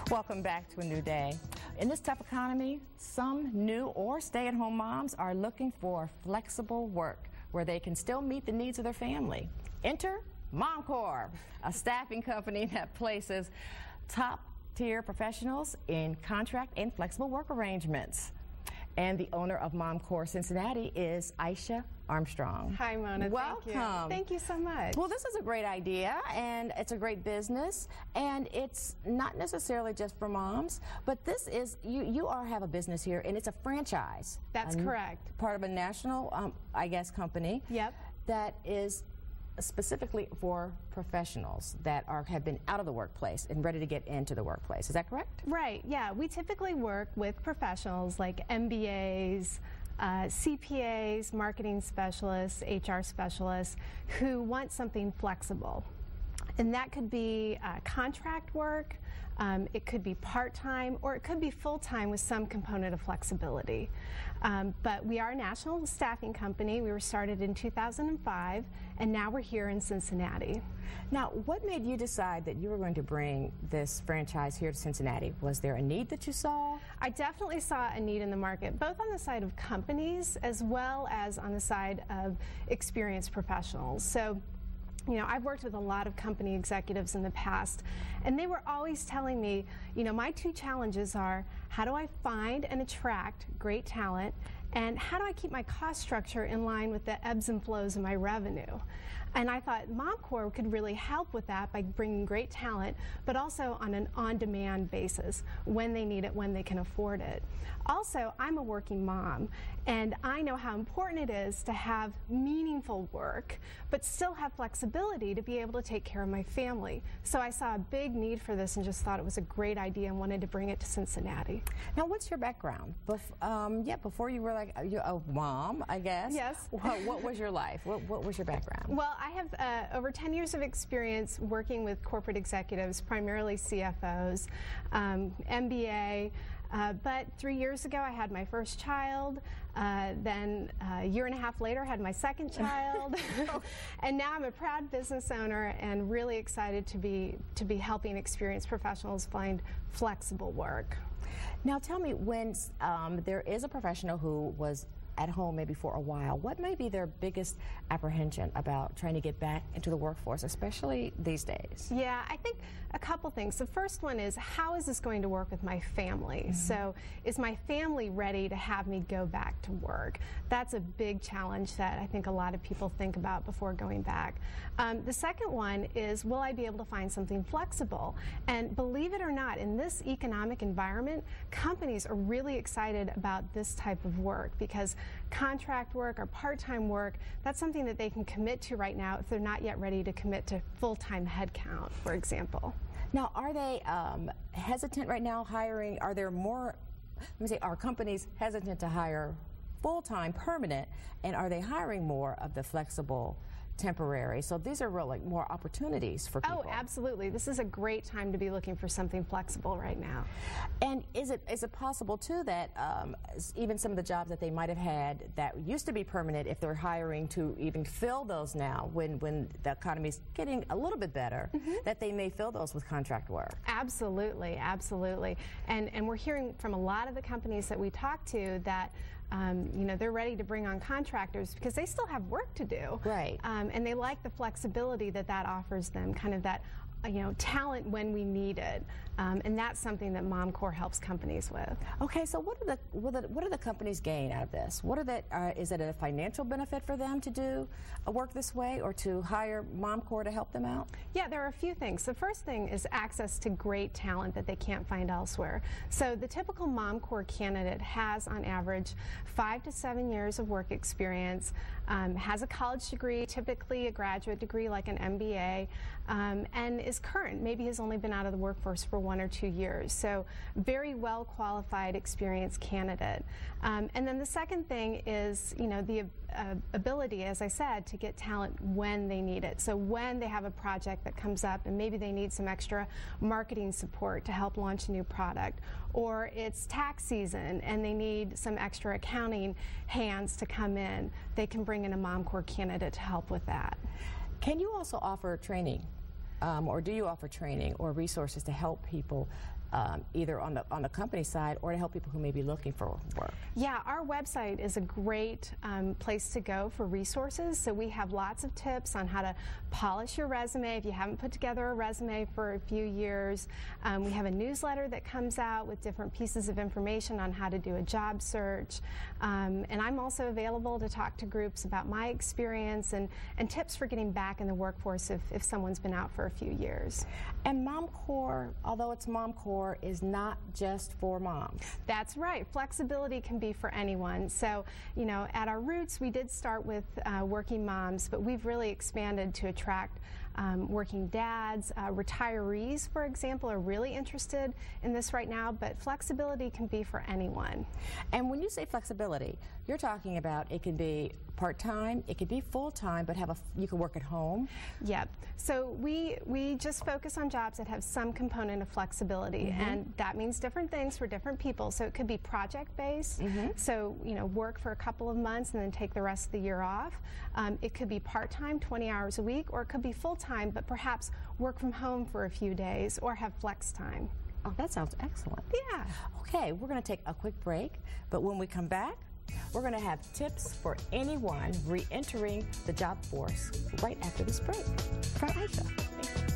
Welcome back to a new day. In this tough economy, some new or stay-at-home moms are looking for flexible work where they can still meet the needs of their family. Enter MomCore, a staffing company that places top-tier professionals in contract and flexible work arrangements. And the owner of MomCore Cincinnati is Eisha Armstrong. Hi, Mona. Welcome. Thank you. Thank you so much. Well, this is a great idea, and it's a great business, and it's not necessarily just for moms, but this is, you have a business here, and it's a franchise. That's correct. Part of a national, I guess, company. Yep. That is specifically for professionals that have been out of the workplace and ready to get into the workplace. Is that correct? Right, yeah. We typically work with professionals like MBAs, CPAs, marketing specialists, HR specialists who want something flexible. And that could be contract work, it could be part-time, or it could be full-time with some component of flexibility. But we are a national staffing company. We were started in 2005, and now we're here in Cincinnati. Now, what made you decide that you were going to bring this franchise here to Cincinnati? Was there a need that you saw? I definitely saw a need in the market, both on the side of companies as well as on the side of experienced professionals. So, you know, I've worked with a lot of company executives in the past, and they were always telling me, you know, my two challenges are, how do I find and attract great talent, and how do I keep my cost structure in line with the ebbs and flows of my revenue? And I thought MomCore could really help with that by bringing great talent, but also on an on-demand basis, when they need it, when they can afford it. Also, I'm a working mom, and I know how important it is to have meaningful work, but still have flexibility to be able to take care of my family. So I saw a big need for this and just thought it was a great idea and wanted to bring it to Cincinnati. Now, what's your background? Before you were like a mom, I guess. Yes. What was your life? What was your background? Well, I have over 10 years of experience working with corporate executives, primarily CFOs, MBA, but 3 years ago I had my first child, then a year and a half later I had my second child, and now I'm a proud business owner and really excited to be helping experienced professionals find flexible work. Now tell me, when there is a professional who was at home maybe for a while, what may be their biggest apprehension about trying to get back into the workforce, especially these days? Yeah, I think a couple things. The first one is, how is this going to work with my family? Mm-hmm. So is my family ready to have me go back to work? That's a big challenge that I think a lot of people think about before going back. The second one is, will I be able to find something flexible? And believe it or not, in this economic environment, companies are really excited about this type of work, because contract work or part-time work, that's something that they can commit to right now if they're not yet ready to commit to full-time headcount, for example. Now, are they hesitant right now hiring? Are there more, let me say, are companies hesitant to hire full-time, permanent, and are they hiring more of the flexible, temporary? So these are really more opportunities for people. Oh, absolutely. This is a great time to be looking for something flexible right now. And is it possible too that even some of the jobs that they might have had that used to be permanent, if they're hiring to even fill those now when the economy is getting a little bit better, mm-hmm. that they may fill those with contract work? Absolutely, absolutely. And we're hearing from a lot of the companies that we talk to that you know, they're ready to bring on contractors because they still have work to do. Right. And they like the flexibility that offers them, kind of that, you know, talent when we need it. And that's something that MomCore helps companies with. Okay, so what do the companies gain out of this? Is it a financial benefit for them to do work this way, or to hire MomCore to help them out? Yeah, there are a few things. The first thing is access to great talent that they can't find elsewhere. So the typical MomCore candidate has, on average, 5 to 7 years of work experience, has a college degree, typically a graduate degree like an MBA, and is current, maybe has only been out of the workforce for 1 or 2 years. So very well qualified, experienced candidate. And then the second thing is, you know, the ability, as I said, to get talent when they need it. So when they have a project that comes up and maybe they need some extra marketing support to help launch a new product, or it's tax season and they need some extra accounting hands to come in, they can bring in a MomCore candidate to help with that. Can you also offer training? Or do you offer training or resources to help people either on the company side or to help people who may be looking for work? Yeah, our website is a great place to go for resources. So we have lots of tips on how to polish your resume if you haven't put together a resume for a few years. We have a newsletter that comes out with different pieces of information on how to do a job search. And I'm also available to talk to groups about my experience and tips for getting back in the workforce if someone's been out for a few years. And MomCore, although it's MomCore, is not just for moms. That's right. Flexibility can be for anyone. So, you know, at our roots, we did start with working moms, but we've really expanded to attract working dads. Retirees, for example, are really interested in this right now, but flexibility can be for anyone. And when you say flexibility, you're talking about it can be part-time, it could be full-time, but you can work at home? Yep. So we just focus on jobs that have some component of flexibility, and that means different things for different people. So it could be project-based, so, you know, work for a couple of months and then take the rest of the year off. It could be part-time, 20 hours a week, or it could be full-time, but perhaps work from home for a few days or have flex time. Oh, that sounds excellent. Yeah. Okay, we're going to take a quick break, but when we come back, we're going to have tips for anyone re-entering the job force right after this break from Eisha.